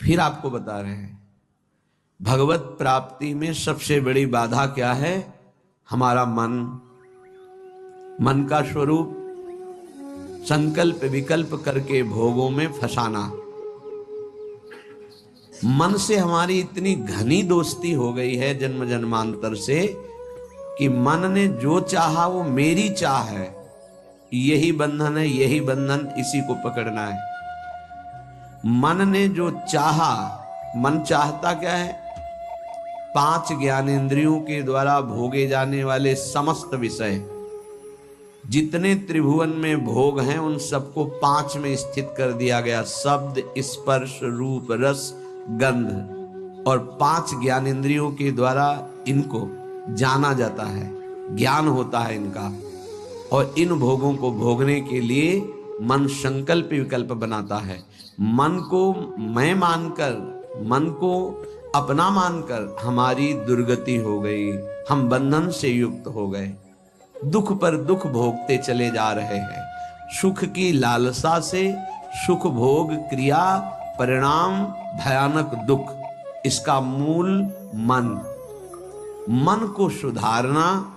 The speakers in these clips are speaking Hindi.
फिर आपको बता रहे हैं भगवत प्राप्ति में सबसे बड़ी बाधा क्या है? हमारा मन। मन का स्वरूप संकल्प विकल्प करके भोगों में फंसाना। मन से हमारी इतनी घनी दोस्ती हो गई है जन्म जन्मांतर से कि मन ने जो चाहा वो मेरी चाह है, यही बंधन है, यही बंधन, इसी को पकड़ना है। मन ने जो चाहा, मन चाहता क्या है? 5 ज्ञानेंद्रियों के द्वारा भोगे जाने वाले समस्त विषय, जितने त्रिभुवन में भोग हैं उन सबको 5 में स्थित कर दिया गया। शब्द, स्पर्श, रूप, रस, गंध, और 5 ज्ञानेंद्रियों के द्वारा इनको जाना जाता है, ज्ञान होता है इनका। और इन भोगों को भोगने के लिए मन संकल्प विकल्प बनाता है। मन को मैं मानकर, मन को अपना मानकर हमारी दुर्गति हो गई, हम बंधन से युक्त हो गए, दुख पर दुख भोगते चले जा रहे हैं। सुख की लालसा से सुख भोग क्रिया परिणाम भयानक दुख, इसका मूल मन। मन को सुधारना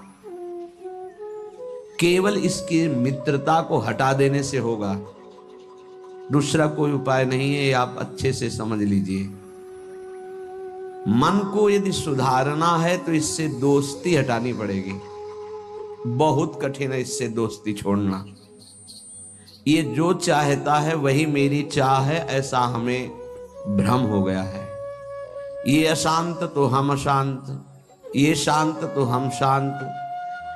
केवल इसकी मित्रता को हटा देने से होगा, दूसरा कोई उपाय नहीं है। ये आप अच्छे से समझ लीजिए। मन को यदि सुधारना है तो इससे दोस्ती हटानी पड़ेगी। बहुत कठिन है इससे दोस्ती छोड़ना। ये जो चाहता है वही मेरी चाह है, ऐसा हमें भ्रम हो गया है। ये अशांत तो हम अशांत, ये शांत तो हम शांत,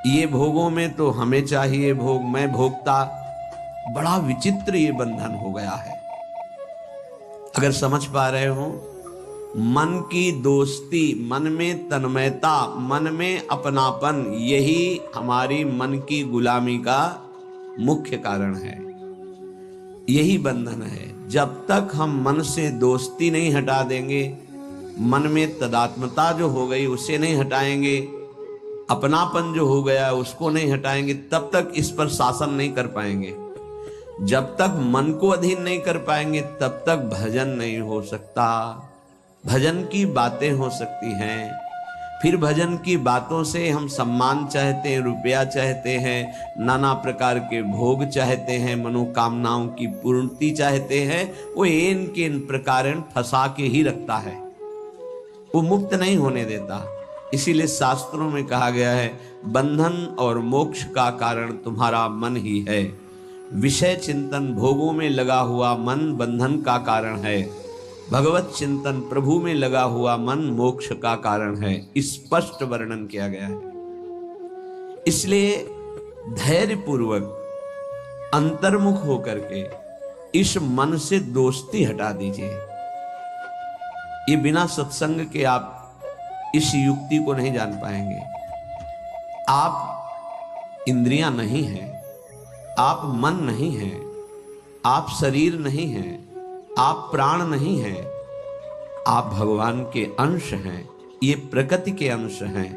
ये भोगों में तो हमें चाहिए भोग, मैं भोगता। बड़ा विचित्र ये बंधन हो गया है। अगर समझ पा रहे हो, मन की दोस्ती, मन में तन्मयता, मन में अपनापन, यही हमारी मन की गुलामी का मुख्य कारण है, यही बंधन है। जब तक हम मन से दोस्ती नहीं हटा देंगे, मन में तदात्मता जो हो गई उसे नहीं हटाएंगे, अपनापन जो हो गया उसको नहीं हटाएंगे, तब तक इस पर शासन नहीं कर पाएंगे। जब तक मन को अधीन नहीं कर पाएंगे तब तक भजन नहीं हो सकता। भजन की बातें हो सकती हैं, फिर भजन की बातों से हम सम्मान चाहते हैं, रुपया चाहते हैं, नाना प्रकार के भोग चाहते हैं, मनोकामनाओं की पूर्ति चाहते हैं। वो इन के इन प्रकार फंसा के ही रखता है, वो मुक्त नहीं होने देता। इसीलिए शास्त्रों में कहा गया है, बंधन और मोक्ष का कारण तुम्हारा मन ही है। विषय चिंतन, भोगों में लगा हुआ मन बंधन का कारण है। भगवत चिंतन, प्रभु में लगा हुआ मन मोक्ष का कारण है। स्पष्ट वर्णन किया गया है। इसलिए धैर्य पूर्वक अंतर्मुख होकर के इस मन से दोस्ती हटा दीजिए। ये बिना सत्संग के आप इस युक्ति को नहीं जान पाएंगे। आप इंद्रियां नहीं हैं, आप मन नहीं हैं, आप शरीर नहीं हैं, आप प्राण नहीं हैं, आप भगवान के अंश हैं, ये प्रकृति के अंश हैं,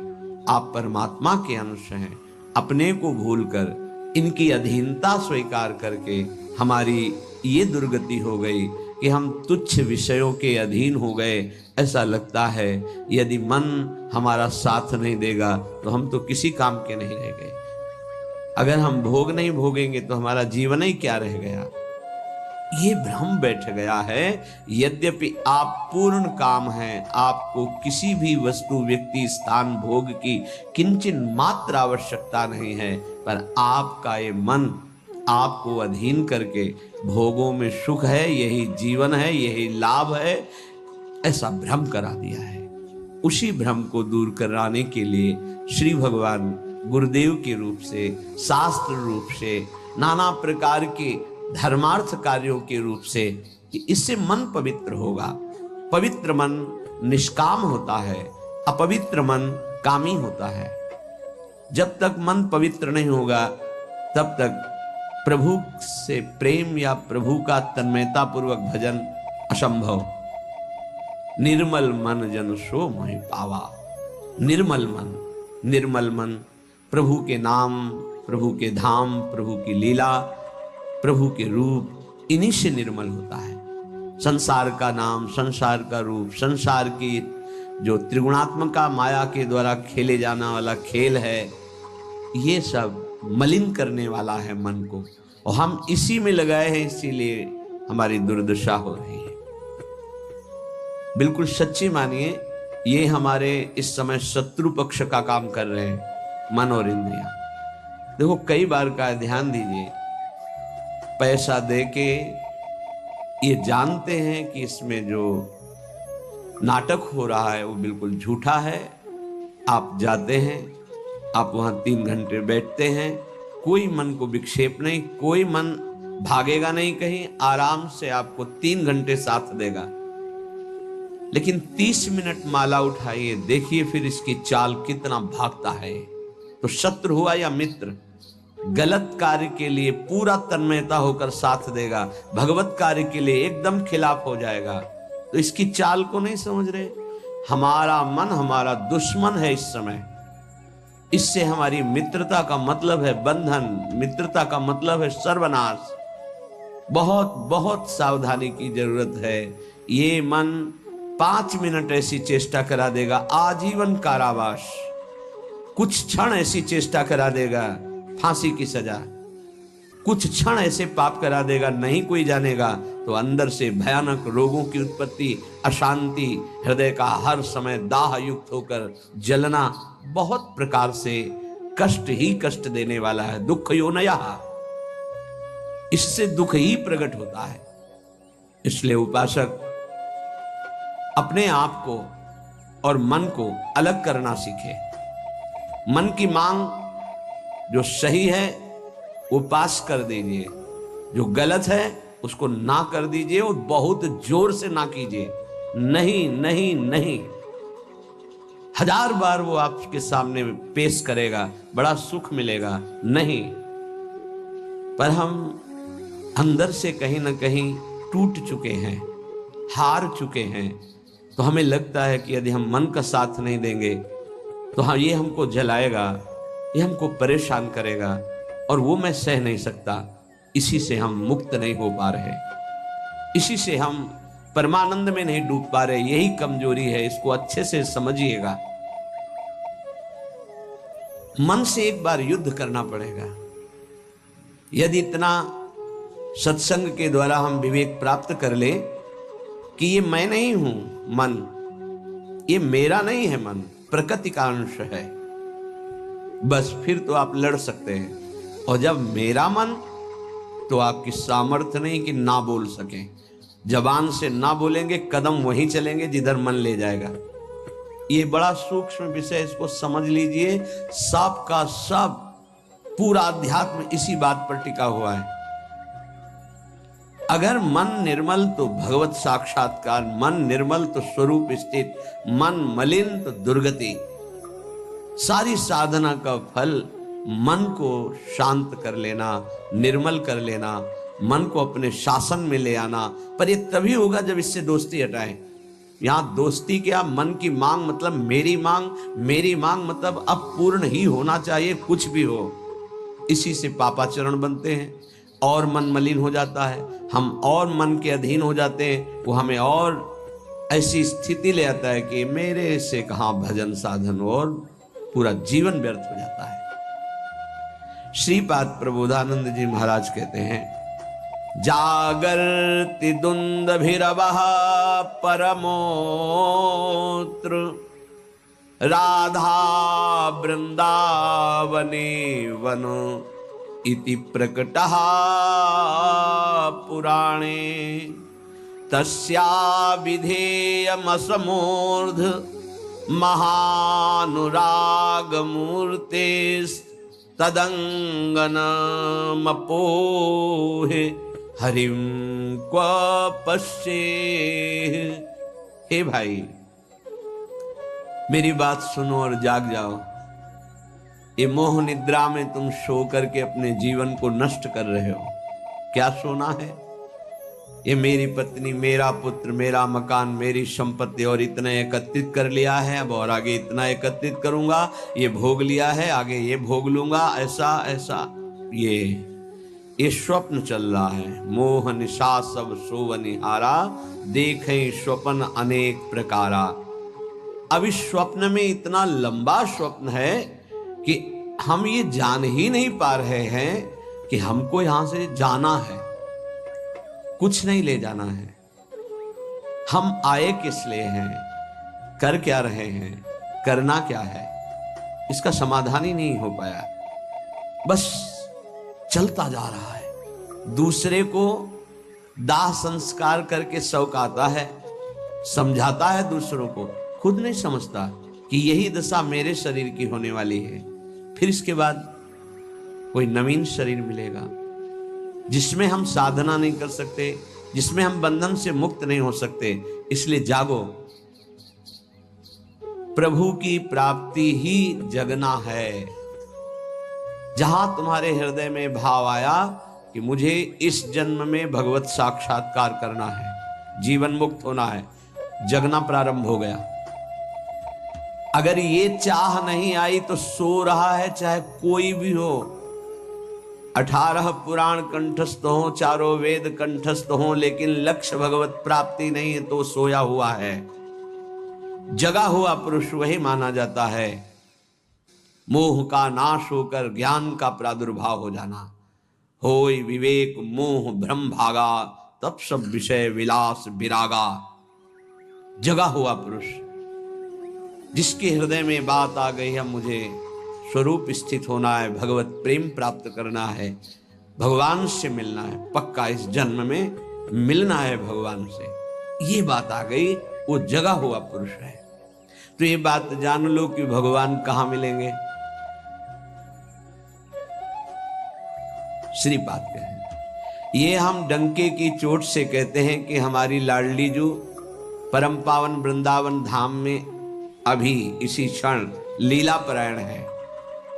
आप परमात्मा के अंश हैं। अपने को भूलकर इनकी अधीनता स्वीकार करके हमारी ये दुर्गति हो गई कि हम तुच्छ विषयों के अधीन हो गए। ऐसा लगता है यदि मन हमारा साथ नहीं देगा तो हम तो किसी काम के नहीं रह गए। अगर हम भोग नहीं भोगेंगे तो हमारा जीवन ही क्या रह गया। ये भ्रम बैठ गया है। यद्यपि आप पूर्ण काम हैं, आपको किसी भी वस्तु, व्यक्ति, स्थान, भोग की किंचित मात्र आवश्यकता नहीं है, पर आपका ये मन आपको अधीन करके भोगों में सुख है, यही जीवन है, यही लाभ है, ऐसा भ्रम करा दिया है। उसी भ्रम को दूर कराने के लिए श्री भगवान गुरुदेव के रूप से, शास्त्र रूप से, नाना प्रकार के धर्मार्थ कार्यों के रूप से, कि इससे मन पवित्र होगा। पवित्र मन निष्काम होता है, अपवित्र मन कामी होता है। जब तक मन पवित्र नहीं होगा तब तक प्रभु से प्रेम या प्रभु का तन्मयता पूर्वक भजन असंभव। निर्मल मन जन सो मोहि पावा। निर्मल मन, निर्मल मन प्रभु के नाम, प्रभु के धाम, प्रभु की लीला, प्रभु के रूप, इन्हीं से निर्मल होता है। संसार का नाम, संसार का रूप, संसार की जो त्रिगुणात्मका माया के द्वारा खेले जाने वाला खेल है, ये सब मलिन करने वाला है मन को, और हम इसी में लगाए हैं, इसीलिए हमारी दुर्दशा हो रही है। बिल्कुल सच्ची मानिए, ये हमारे इस समय शत्रु पक्ष का काम कर रहे हैं, मन और इंद्रियां। देखो कई बार का ध्यान दीजिए, पैसा देके ये जानते हैं कि इसमें जो नाटक हो रहा है वो बिल्कुल झूठा है। आप जाते हैं, आप वहां 3 घंटे बैठते हैं, कोई मन को विक्षेप नहीं, कोई मन भागेगा नहीं कहीं, आराम से आपको 3 घंटे साथ देगा। लेकिन 30 मिनट माला उठाइए, देखिए फिर इसकी चाल कितना भागता है। तो शत्रु हुआ या मित्र, गलत कार्य के लिए पूरा तन्मयता होकर साथ देगा, भगवत कार्य के लिए एकदम खिलाफ हो जाएगा। तो इसकी चाल को नहीं समझ रहे। हमारा मन हमारा दुश्मन है इस समय। इससे हमारी मित्रता का मतलब है बंधन, मित्रता का मतलब है सर्वनाश। बहुत बहुत सावधानी की जरूरत है। ये मन 5 मिनट ऐसी चेष्टा करा देगा, आजीवन कारावास। कुछ क्षण ऐसी चेष्टा करा देगा, फांसी की सजा। कुछ क्षण ऐसे पाप करा देगा, नहीं कोई जानेगा, तो अंदर से भयानक रोगों की उत्पत्ति, अशांति, हृदय का हर समय दाह युक्त होकर जलना, बहुत प्रकार से कष्ट ही कष्ट देने वाला है। दुख योनयः, इससे दुख ही प्रकट होता है। इसलिए उपासक अपने आप को और मन को अलग करना सीखे। मन की मांग जो सही है वो पास कर दीजिए, जो गलत है उसको ना कर दीजिए, और बहुत जोर से ना कीजिए। नहीं नहीं नहीं, 1000 बार वो आपके सामने पेश करेगा, बड़ा सुख मिलेगा, नहीं। पर हम अंदर से कहीं ना कहीं टूट चुके हैं, हार चुके हैं। तो हमें लगता है कि यदि हम मन का साथ नहीं देंगे तो हाँ, ये हमको जलाएगा, ये हमको परेशान करेगा, और वो मैं सह नहीं सकता। इसी से हम मुक्त नहीं हो पा रहे, इसी से हम परमानंद में नहीं डूब पा रहे। यही कमजोरी है, इसको अच्छे से समझिएगा। मन से एक बार युद्ध करना पड़ेगा। यदि इतना सत्संग के द्वारा हम विवेक प्राप्त कर ले कि ये मैं नहीं हूं मन, ये मेरा नहीं है मन, प्रकृति का अंश है, बस फिर तो आप लड़ सकते हैं। और जब मेरा मन, तो आपकी सामर्थ्य नहीं कि ना बोल सकें। जबान से ना बोलेंगे, कदम वहीं चलेंगे जिधर मन ले जाएगा। ये बड़ा सूक्ष्म विषय, इसको समझ लीजिए। सब का सब पूरा अध्यात्म इसी बात पर टिका हुआ है। अगर मन निर्मल तो भगवत साक्षात्कार, मन निर्मल तो स्वरूप स्थित, मन मलिन तो दुर्गति। सारी साधना का फल मन को शांत कर लेना, निर्मल कर लेना, मन को अपने शासन में ले आना। पर ये तभी होगा जब इससे दोस्ती हटाएं। यहां दोस्ती क्या, मन की मांग मतलब मेरी मांग, मेरी मांग मतलब अब पूर्ण ही होना चाहिए, कुछ भी हो। इसी से पापाचरण बनते हैं और मन मलिन हो जाता है। हम और मन के अधीन हो जाते हैं, वो हमें और ऐसी स्थिति ले आता है कि मेरे से कहां भजन साधन, और पूरा जीवन व्यर्थ हो जाता है। श्रीपाद प्रबोधानंद जी महाराज कहते हैं, जागर्ति दुंदभिरवः परमोत्र राधा वृंदावने वनो इति प्रकटः पुराणे तस्या विधेयमसमूर्ध महानुराग मूर्तेस्तदंगनमपोहे हरिं क्व पश्ये। हे भाई, मेरी बात सुनो और जाग जाओ। ये मोह निद्रा में तुम सो करके अपने जीवन को नष्ट कर रहे हो। क्या सोना है? ये मेरी पत्नी, मेरा पुत्र, मेरा मकान, मेरी संपत्ति, और इतना एकत्रित कर लिया है, अब और आगे इतना एकत्रित करूंगा, ये भोग लिया है, आगे ये भोग लूंगा, ऐसा ऐसा। ये स्वप्न चल रहा है। मोह निशा सब सोवनिहारा, देखें स्वप्न अनेक प्रकारा। अब इस स्वप्न में इतना लंबा स्वप्न है कि हम ये जान ही नहीं पा रहे हैं कि हमको यहां से जाना है, कुछ नहीं ले जाना है। हम आए किस लिए हैं, कर क्या रहे हैं, करना क्या है, इसका समाधान ही नहीं हो पाया। बस चलता जा रहा है। दूसरे को दाह संस्कार करके शौक आता है, समझाता है दूसरों को, खुद नहीं समझता कि यही दशा मेरे शरीर की होने वाली है। फिर इसके बाद कोई नवीन शरीर मिलेगा जिसमें हम साधना नहीं कर सकते, जिसमें हम बंधन से मुक्त नहीं हो सकते। इसलिए जागो, प्रभु की प्राप्ति ही जगना है। जहां तुम्हारे हृदय में भाव आया कि मुझे इस जन्म में भगवत साक्षात्कार करना है, जीवन मुक्त होना है, जगना प्रारंभ हो गया। अगर ये चाह नहीं आई तो सो रहा है, चाहे कोई भी हो। 18 पुराण कंठस्थ हो, चारों वेद कंठस्थ हो, लेकिन लक्ष्य भगवत प्राप्ति नहीं है तो सोया हुआ है। जगा हुआ पुरुष वही माना जाता है। मोह का नाश होकर ज्ञान का प्रादुर्भाव हो जाना। होय विवेक मोह भ्रम भागा, तब सब विषय विलास विरागा। जगा हुआ पुरुष जिसके हृदय में बात आ गई है, मुझे स्वरूप स्थित होना है, भगवत प्रेम प्राप्त करना है, भगवान से मिलना है, पक्का इस जन्म में मिलना है भगवान से, ये बात आ गई, वो जगा हुआ पुरुष है। तो ये बात जान लो कि भगवान कहां मिलेंगे। श्रीपाद कहें, ये हम डंके की चोट से कहते हैं कि हमारी लाडली जो परम पावन वृंदावन धाम में अभी इसी क्षण लीला परायण है।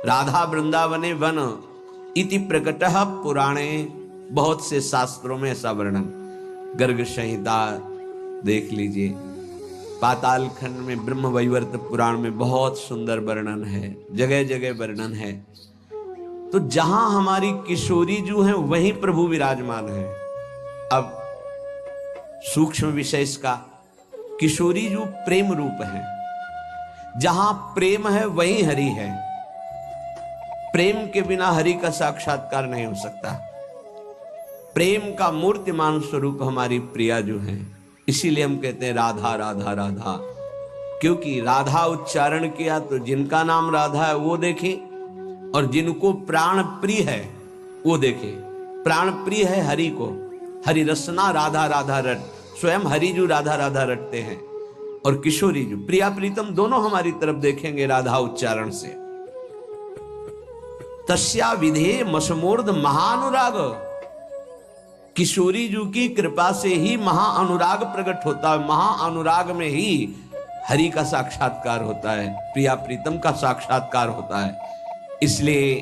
राधा वृंदावने वन इति प्रकटः पुराणे, बहुत से शास्त्रों में ऐसा वर्णन, गर्ग संहिता देख लीजिए, पाताल खंड में ब्रह्म वैवर्त पुराण में बहुत सुंदर वर्णन है, जगह जगह वर्णन है। तो जहां हमारी किशोरी जो है वहीं प्रभु विराजमान है। अब सूक्ष्म विषय इसका, किशोरी जो प्रेम रूप है, जहां प्रेम है वहीं हरि है। प्रेम के बिना हरि का साक्षात्कार नहीं हो सकता। प्रेम का मूर्तिमान स्वरूप हमारी प्रिया जो है, इसीलिए हम कहते हैं राधा राधा राधा, क्योंकि राधा उच्चारण किया तो जिनका नाम राधा है वो देखे, और जिनको प्राण प्रिय है वो देखे। प्राण प्रिय है हरि को, हरि रसना राधा राधा रट, स्वयं हरि जो राधा राधा रटते हैं, और किशोरी जो प्रिया प्रीतम दोनों हमारी तरफ देखेंगे राधा उच्चारण से। तस्या विधेय मसमोर्ध महानुराग, किशोरी जी की कृपा से ही महाअनुराग प्रकट होता है। महाअनुराग में ही हरि का साक्षात्कार होता है, प्रिया प्रीतम का साक्षात्कार होता है। इसलिए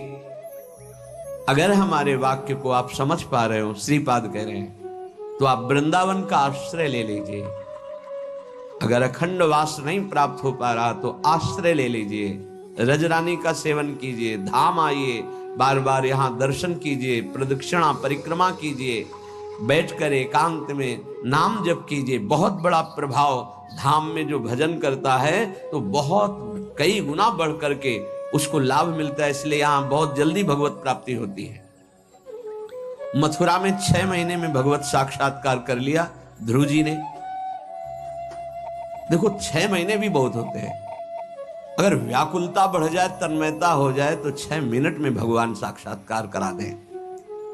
अगर हमारे वाक्य को आप समझ पा रहे हो, श्रीपाद कह रहे हैं, तो आप वृंदावन का आश्रय ले लीजिए। अगर अखंड वास नहीं प्राप्त हो पा रहा तो आश्रय ले लीजिए, रजरानी का सेवन कीजिए, धाम आइए, बार बार यहाँ दर्शन कीजिए, प्रदक्षिणा परिक्रमा कीजिए, बैठकर एकांत में नाम जप कीजिए। बहुत बड़ा प्रभाव धाम में जो भजन करता है तो बहुत कई गुना बढ़ करके उसको लाभ मिलता है। इसलिए यहाँ बहुत जल्दी भगवत प्राप्ति होती है। मथुरा में 6 महीने में भगवत साक्षात्कार कर लिया ध्रुव जी ने। देखो 6 महीने भी बहुत होते हैं। अगर व्याकुलता बढ़ जाए, तन्मयता हो जाए तो 6 मिनट में भगवान साक्षात्कार करा दें,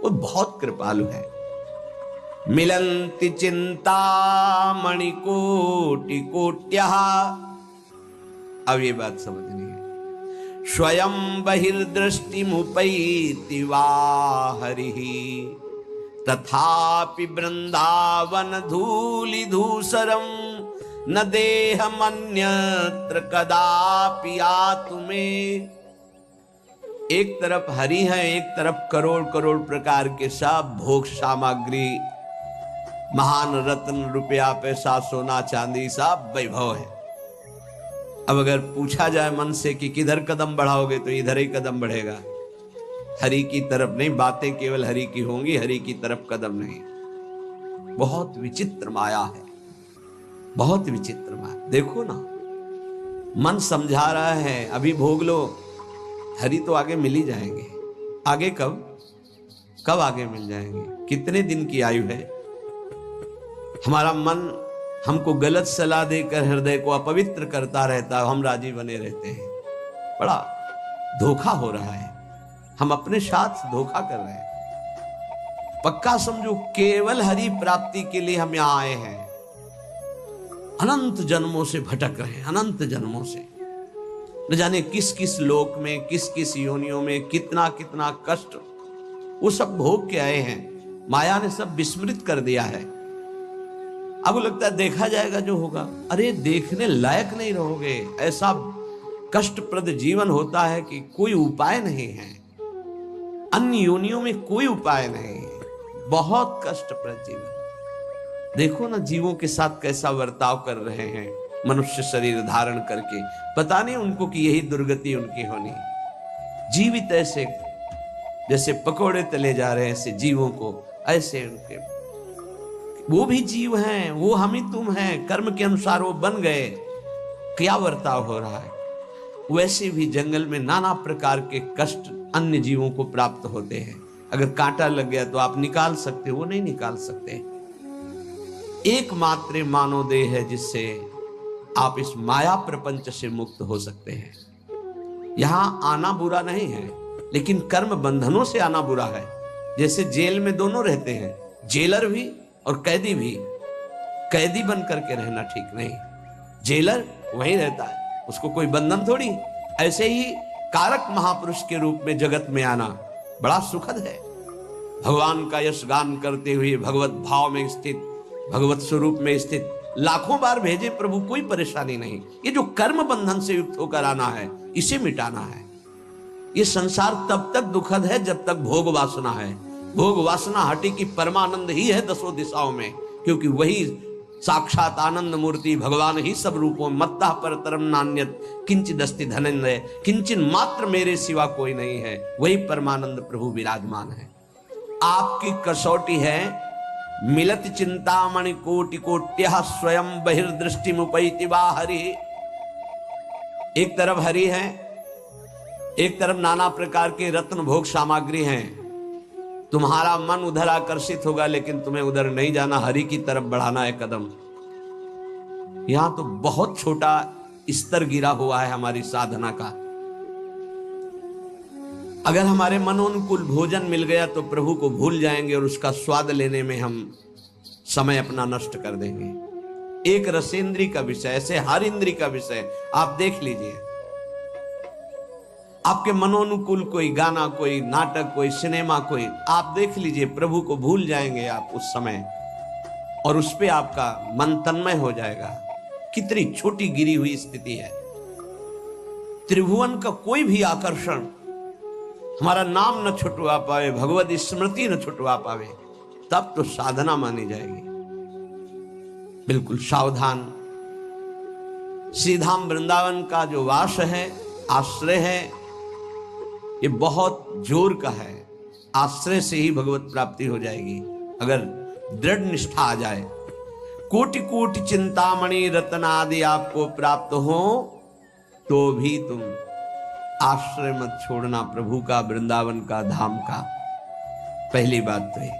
वो बहुत कृपालु है। मिलंति चिंता मणिकोटि कोट्यः, अब ये बात समझनी है। स्वयं बहिर्दृष्टि मुपैति वा हरिः, तथापि वृंदावन धूलि धूसरम न देहमन्यत्र कदापि आत्मे। एक तरफ हरि है, एक तरफ करोड़ करोड़ प्रकार के सब भोग सामग्री, महान रत्न, रुपया, पैसा, सोना, चांदी, सब वैभव है। अब अगर पूछा जाए मन से कि किधर कदम बढ़ाओगे, तो इधर ही कदम बढ़ेगा। हरि की तरफ नहीं, बातें केवल हरि की होंगी, हरि की तरफ कदम नहीं। बहुत विचित्र माया है, बहुत विचित्र माया। देखो ना, मन समझा रहा है अभी भोग लो, हरि तो आगे मिल ही जाएंगे। आगे कब? कब आगे मिल जाएंगे? कितने दिन की आयु है? हमारा मन हमको गलत सलाह देकर हृदय को अपवित्र करता रहता है, हम राजी बने रहते हैं। बड़ा धोखा हो रहा है, हम अपने साथ धोखा कर रहे हैं। पक्का समझो, केवल हरि प्राप्ति के लिए हम यहां आए हैं। अनंत जन्मों से भटक रहे हैं, अनंत जन्मों से, न जाने किस किस लोक में, किस किस योनियों में कितना कितना कष्ट वो सब भोग के आए हैं। माया ने सब विस्मृत कर दिया है। अब लगता है देखा जाएगा जो होगा। अरे देखने लायक नहीं रहोगे। ऐसा कष्टप्रद जीवन होता है कि कोई उपाय नहीं है, अन्य योनियों में कोई उपाय नहीं है। बहुत कष्टप्रद जीवन। देखो ना जीवों के साथ कैसा बर्ताव कर रहे हैं मनुष्य शरीर धारण करके। पता नहीं उनको कि यही दुर्गति उनकी होनी। जीवित ऐसे जैसे पकोड़े तले जा रहे हैं, ऐसे जीवों को, ऐसे उनके, वो भी जीव हैं, वो हम ही तुम हैं, कर्म के अनुसार वो बन गए। क्या बर्ताव हो रहा है। वैसे भी जंगल में नाना प्रकार के कष्ट अन्य जीवों को प्राप्त होते हैं। अगर कांटा लग गया तो आप निकाल सकते हो, वो नहीं निकाल सकते। एकमात्र मानव देह है जिससे आप इस माया प्रपंच से मुक्त हो सकते हैं। यहां आना बुरा नहीं है, लेकिन कर्म बंधनों से आना बुरा है। जैसे जेल में दोनों रहते हैं, जेलर भी और कैदी भी। कैदी बन करके रहना ठीक नहीं, जेलर वही रहता है, उसको कोई बंधन थोड़ी। ऐसे ही कारक महापुरुष के रूप में जगत में आना बड़ा सुखद है। भगवान का यश गान करते हुए भगवत भाव में स्थित, भगवत स्वरूप में स्थित लाखों बार भेजे प्रभु, कोई परेशानी नहीं। ये जो कर्म बंधन से युक्त होकर आना है, इसे मिटाना है। ये संसार तब तक दुखद है जब तक भोग वासना है। भोग वासना हटी की परमानंद ही है दसों दिशाओं में, क्योंकि वही साक्षात आनंद मूर्ति भगवान ही सब रूपों मत्ता पर तरम नान्यत किंचित अस्ति धनंजय, किंचिन मात्र मेरे सिवा कोई नहीं है। वही परमानंद प्रभु विराजमान है। आपकी कसौटी है मिलत चिंतामणि कोटि कोट्यः स्वयं बहिर्दृष्टि मुपैति वा हरि। एक तरफ हरि है, एक तरफ नाना प्रकार के रत्न भोग सामग्री हैं। तुम्हारा मन उधर आकर्षित होगा, लेकिन तुम्हें उधर नहीं जाना, हरि की तरफ बढ़ाना है कदम। यहां तो बहुत छोटा स्तर गिरा हुआ है हमारी साधना का। अगर हमारे मनोनुकूल भोजन मिल गया तो प्रभु को भूल जाएंगे और उसका स्वाद लेने में हम समय अपना नष्ट कर देंगे। एक रसेंद्री का विषय, ऐसे हर इंद्री का विषय आप देख लीजिए। आपके मनोनुकूल कोई गाना, कोई नाटक, कोई सिनेमा, कोई आप देख लीजिए, प्रभु को भूल जाएंगे आप उस समय, और उस पे आपका मन तन्मय हो जाएगा। कितनी छोटी गिरी हुई स्थिति है। त्रिभुवन का कोई भी आकर्षण हमारा नाम न छुटवा पावे, भगवत स्मृति न छुटवा पावे, तब तो साधना मानी जाएगी। बिल्कुल सावधान। श्रीधाम वृंदावन का जो वास है, आश्रय है, ये बहुत जोर का है। आश्रय से ही भगवत प्राप्ति हो जाएगी अगर दृढ़ निष्ठा आ जाए। कोटि कोटि चिंतामणि रत्न आदि आपको प्राप्त हो तो भी तुम आश्रय मत छोड़ना, प्रभु का, वृंदावन का, धाम का। पहली बात तो ये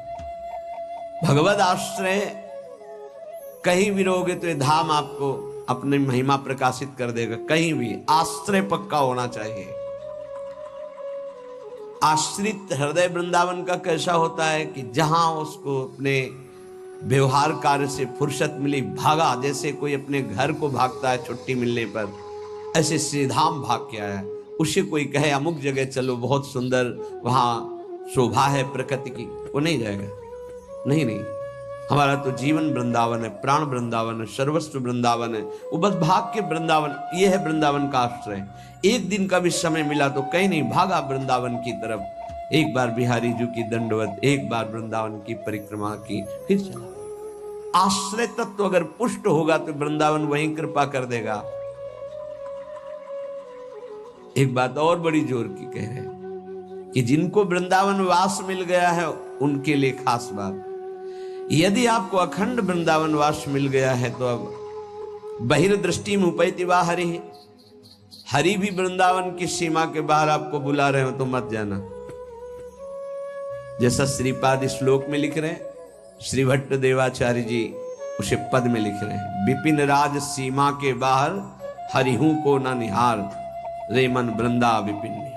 भगवत आश्रय कहीं भी रहोगे तो ये धाम आपको अपनी महिमा प्रकाशित कर देगा। कहीं भी आश्रय पक्का होना चाहिए। आश्रित हृदय वृंदावन का कैसा होता है कि जहां उसको अपने व्यवहार कार्य से फुर्सत मिली, भागा। जैसे कोई अपने घर को भागता है छुट्टी मिलने पर, ऐसे श्रीधाम भाग के आया। उसे कोई कहे अमुक जगह चलो, बहुत सुंदर वहां शोभा है प्रकृति की, वो नहीं जाएगा। नहीं नहीं, हमारा तो जीवन वृंदावन है, प्राण वृंदावन है, सर्वस्व वृंदावन है। वो बस भाग के वृंदावन, ये है वृंदावन का आश्रय। एक दिन का भी समय मिला तो कहीं नहीं, भागा वृंदावन की तरफ। एक बार बिहारी जी की दंडवत, एक बार वृंदावन की परिक्रमा की, फिर चला। आश्रय तत्व अगर पुष्ट होगा तो वृंदावन वहीं कृपा कर देगा। एक बात और बड़ी जोर की कह रहे हैं, कि जिनको वृंदावन वास मिल गया है उनके लिए खास बात। यदि आपको अखंड वृंदावन वास मिल गया है तो अब बहिर्दृष्टि मुपैति वा हरि, हरि भी वृंदावन की सीमा के बाहर आपको बुला रहे हो तो मत जाना। जैसा श्रीपाद श्लोक में लिख रहे हैं, श्री भट्ट देवाचार्य जी उसे पद में लिख रहे हैं, विपिन राज सीमा के बाहर हरिहू को न निहार, रे मन वृंदा विपिन निहार।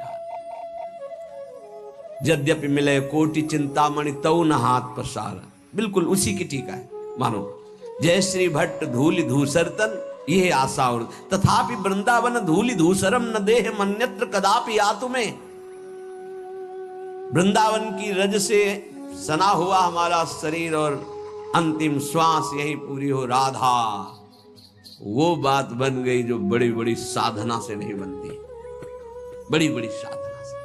यद्यपि मिले कोटि चिंतामणि तौ न हाथ पसार। बिल्कुल उसी की टीका है, मानो जय श्री भट्ट धूलि धूसरतन ये आशा और तथापि वृंदावन धूलि धूसरम न देह मन्यत्र कदापि आतु में। वृंदावन की रज से सना हुआ हमारा शरीर और अंतिम श्वास यही पूरी हो राधा, वो बात बन गई जो बड़ी बड़ी साधना से नहीं बनती, बड़ी बड़ी साधना से।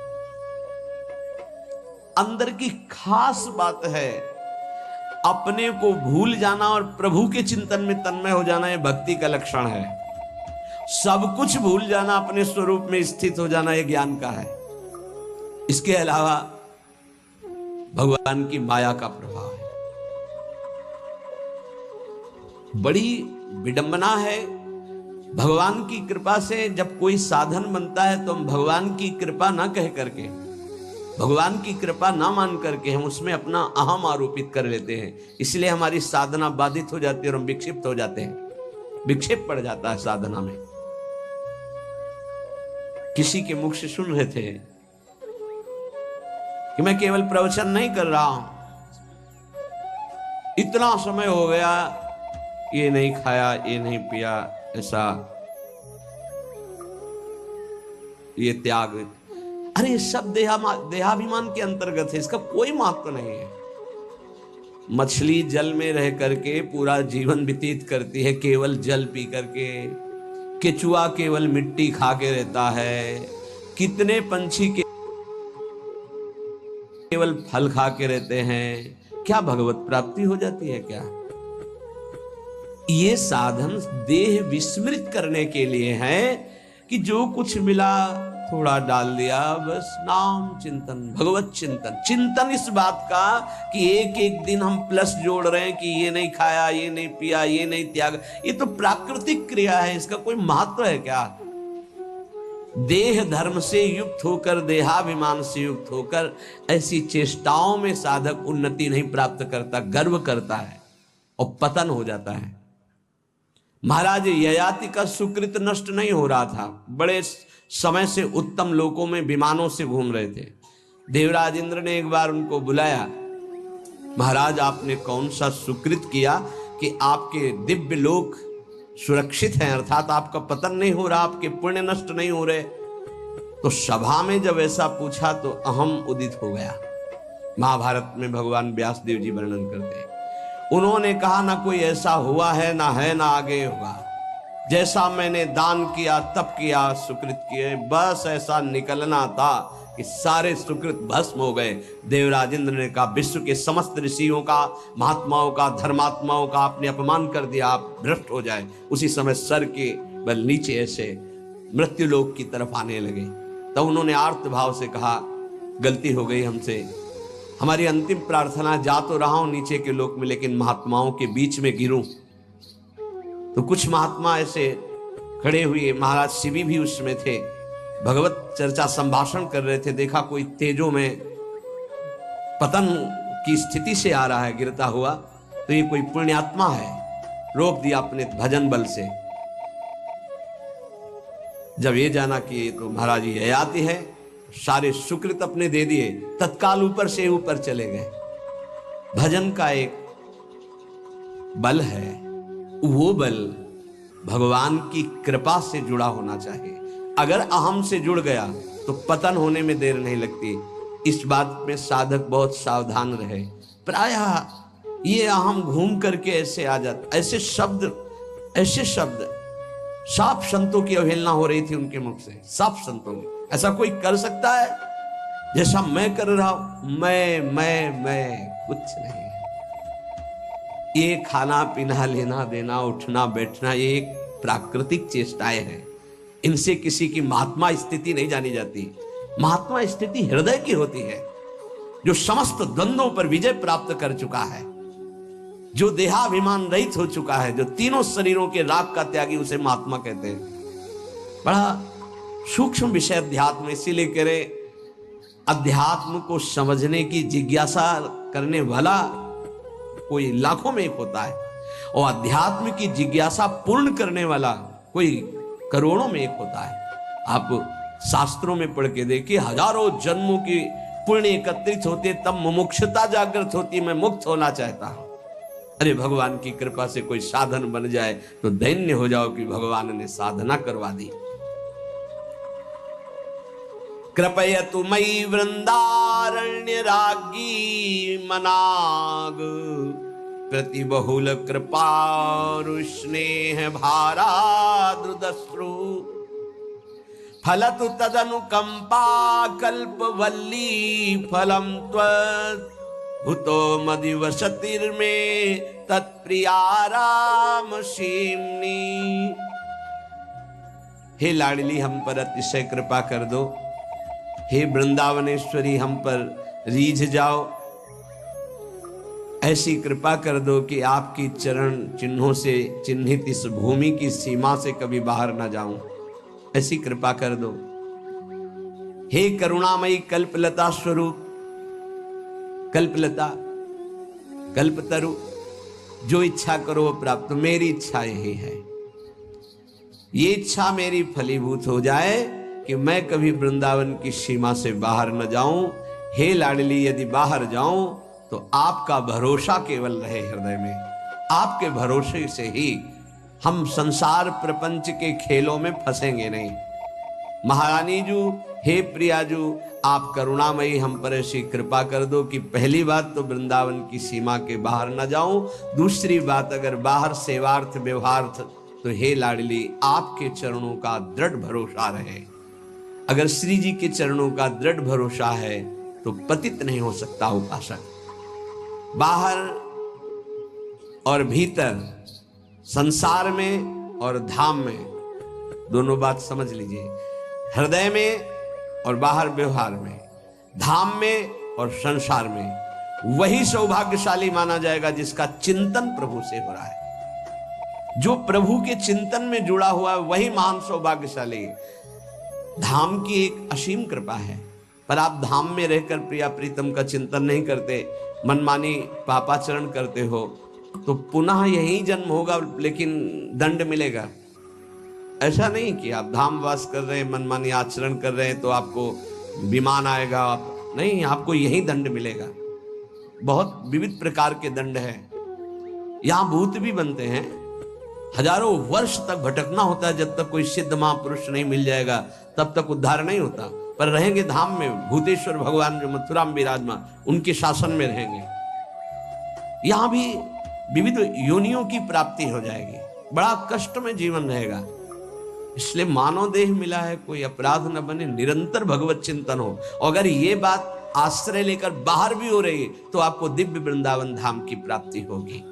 अंदर की खास बात है, अपने को भूल जाना और प्रभु के चिंतन में तन्मय हो जाना, यह भक्ति का लक्षण है। सब कुछ भूल जाना, अपने स्वरूप में स्थित हो जाना, यह ज्ञान का है। इसके अलावा भगवान की माया का प्रभाव है। बड़ी विडंबना है, भगवान की कृपा से जब कोई साधन बनता है तो हम भगवान की कृपा ना कह करके, भगवान की कृपा ना मान करके हम उसमें अपना अहम आरोपित कर लेते हैं। इसलिए हमारी साधना बाधित हो जाती है और हम विक्षिप्त हो जाते हैं, विक्षेप पड़ जाता है साधना में। किसी के मुख से सुन रहे थे कि मैं केवल प्रवचन नहीं कर रहा हूं, इतना समय हो गया ये नहीं खाया, ये नहीं पिया, ऐसा ये त्याग। अरे सब देहाभिमान के अंतर्गत है, इसका कोई महत्व नहीं है। मछली जल में रह करके पूरा जीवन व्यतीत करती है, केवल जल पी करके। केचुआ केवल मिट्टी खा के रहता है। कितने पंछी केवल फल खा के रहते हैं। क्या भगवत प्राप्ति हो जाती है क्या? ये साधन देह विस्मृत करने के लिए है कि जो कुछ मिला थोड़ा डाल दिया, बस नाम चिंतन, भगवत चिंतन। चिंतन इस बात का कि एक एक दिन हम प्लस जोड़ रहे हैं कि ये नहीं खाया, ये नहीं पिया, ये नहीं त्याग। ये तो प्राकृतिक क्रिया है, इसका कोई महत्व है क्या? देह धर्म से युक्त होकर, देहाभिमान से युक्त होकर ऐसी चेष्टाओं में साधक उन्नति नहीं प्राप्त करता, गर्व करता है और पतन हो जाता है। महाराज ययाति का सुकृत नष्ट नहीं हो रहा था, बड़े समय से उत्तम लोकों में विमानों से घूम रहे थे। देवराज इंद्र ने एक बार उनको बुलाया, महाराज आपने कौन सा सुकृत किया कि आपके दिव्य लोक सुरक्षित हैं, अर्थात आपका पतन नहीं हो रहा, आपके पुण्य नष्ट नहीं हो रहे। तो सभा में जब ऐसा पूछा तो अहम उदित हो गया। महाभारत में भगवान व्यास देव जी वर्णन करते हैं, उन्होंने कहा ना कोई ऐसा हुआ है, ना आगे होगा। जैसा मैंने दान किया, तप किया, सुकृत किए, बस ऐसा निकलना था कि सारे सुकृत भस्म हो गए। देवराज इंद्र ने कहा विश्व के समस्त ऋषियों का, महात्माओं का, धर्मात्माओं का आपने अपमान कर दिया, आप भ्रष्ट हो जाए। उसी समय सर के बल नीचे ऐसे मृत्युलोक की तरफ आने लगे। तब उन्होंने आर्त भाव से कहा गलती हो गई हमसे, हमारी अंतिम प्रार्थना, जा तो रहा हूं नीचे के लोक में, लेकिन महात्माओं के बीच में गिरूं। तो कुछ महात्मा ऐसे खड़े हुए, महाराज शिवी भी उसमें थे, भगवत चर्चा संभाषण कर रहे थे। देखा कोई तेजों में पतन की स्थिति से आ रहा है, गिरता हुआ, तो ये कोई पुण्यात्मा है। रोक दिया अपने भजन बल से। जब ये जाना कि ये तो महाराज ययाति है, सारे सुकृत अपने दे दिए, तत्काल ऊपर से ऊपर चले गए। भजन का एक बल है, वो बल भगवान की कृपा से जुड़ा होना चाहिए। अगर अहम से जुड़ गया तो पतन होने में देर नहीं लगती। इस बात में साधक बहुत सावधान रहे। प्रायः ये अहम घूम करके ऐसे आ जाता, ऐसे शब्द साफ संतों की अवहेलना हो रही थी उनके मुख से, साफ संतों की। ऐसा कोई कर सकता है जैसा मैं कर रहा हूं? मैं कुछ नहीं। ये खाना पीना, लेना देना, उठना बैठना, ये एक प्राकृतिक चेष्टाएं हैं। इनसे किसी की महात्मा स्थिति नहीं जानी जाती। महात्मा स्थिति हृदय की होती है, जो समस्त द्वंद्वों पर विजय प्राप्त कर चुका है, जो देहाभिमान रहित हो चुका है, जो तीनों शरीरों के राग का त्यागी, उसे महात्मा कहते हैं। बड़ा सूक्ष्म विषय अध्यात्म, इसीलिए कह रहे अध्यात्म को समझने की जिज्ञासा करने वाला कोई लाखों में एक होता है, और अध्यात्म की जिज्ञासा पूर्ण करने वाला कोई करोड़ों में एक होता है। आप शास्त्रों में पढ़ के देखिए, हजारों जन्मों की पुण्य एकत्रित होते तब मुमुक्षुता जागृत होती, मैं मुक्त होना चाहता हूं। अरे भगवान की कृपा से कोई साधन बन जाए तो धन्य हो जाओ कि भगवान ने साधना करवा दी। कृपयतु मयि वृंदारण्य राज्ञी मनाग, प्रति बहुल कृपारु स्नेह भाराद्रुदश्रु, फलतु तदनुकंपा कल्पवल्ली फलम त्वत्, भूतो मदिवसतिर्मे तत्प्रियाराम सीमनी। हे लाडली, हम पर अतिशय कृपा कर दो। हे वृंदावनेश्वरी, हम पर रीझ जाओ। ऐसी कृपा कर दो कि आपकी चरण चिन्हों से चिन्हित इस भूमि की सीमा से कभी बाहर ना जाऊं। ऐसी कृपा कर दो। हे करुणामयी कल्पलता स्वरूप, कल्पलता कल्पतरु, जो इच्छा करो वो प्राप्त। मेरी इच्छा यही है, ये इच्छा मेरी फलीभूत हो जाए कि मैं कभी वृंदावन की सीमा से बाहर न जाऊं। हे लाडली, यदि बाहर जाऊं तो आपका भरोसा केवल रहे हृदय में। आपके भरोसे से ही हम संसार प्रपंच के खेलों में फंसेंगे नहीं। महारानी जू, हे प्रियाजू, आप करुणामयी हम पर ऐसी कृपा कर दो कि पहली बात तो वृंदावन की सीमा के बाहर न जाऊं, दूसरी बात अगर बाहर सेवार्थ व्यवहार्थ तो हे लाडली आपके चरणों का दृढ़ भरोसा रहे। अगर श्री जी के चरणों का दृढ़ भरोसा है तो पतित नहीं हो सकता उपासक। बाहर और भीतर, संसार में और धाम में, दोनों बात समझ लीजिए। हृदय में और बाहर व्यवहार में, धाम में और संसार में, वही सौभाग्यशाली माना जाएगा जिसका चिंतन प्रभु से हो रहा है। जो प्रभु के चिंतन में जुड़ा हुआ है वही महान सौभाग्यशाली है। धाम की एक असीम कृपा है, पर आप धाम में रहकर प्रिया प्रीतम का चिंतन नहीं करते, मनमानी पापाचरण करते हो, तो पुनः यही जन्म होगा लेकिन दंड मिलेगा। ऐसा नहीं कि आप धाम वास कर रहे हैं, मनमानी आचरण कर रहे हैं तो आपको विमान आएगा, नहीं, आपको यही दंड मिलेगा। बहुत विविध प्रकार के दंड है। यहां भूत भी बनते हैं, हजारों वर्ष तक भटकना होता है, जब तक कोई सिद्ध महापुरुष नहीं मिल जाएगा तब तक उद्धार नहीं होता। पर रहेंगे धाम में, भूतेश्वर भगवान जो मथुरा में विराजमान, उनके शासन में रहेंगे। यहां भी विविध योनियों की प्राप्ति हो जाएगी, बड़ा कष्ट में जीवन रहेगा। इसलिए मानव देह मिला है, कोई अपराध न बने, निरंतर भगवत चिंतन हो। अगर ये बात आश्रय लेकर बाहर भी हो रही है तो आपको दिव्य वृंदावन धाम की प्राप्ति होगी।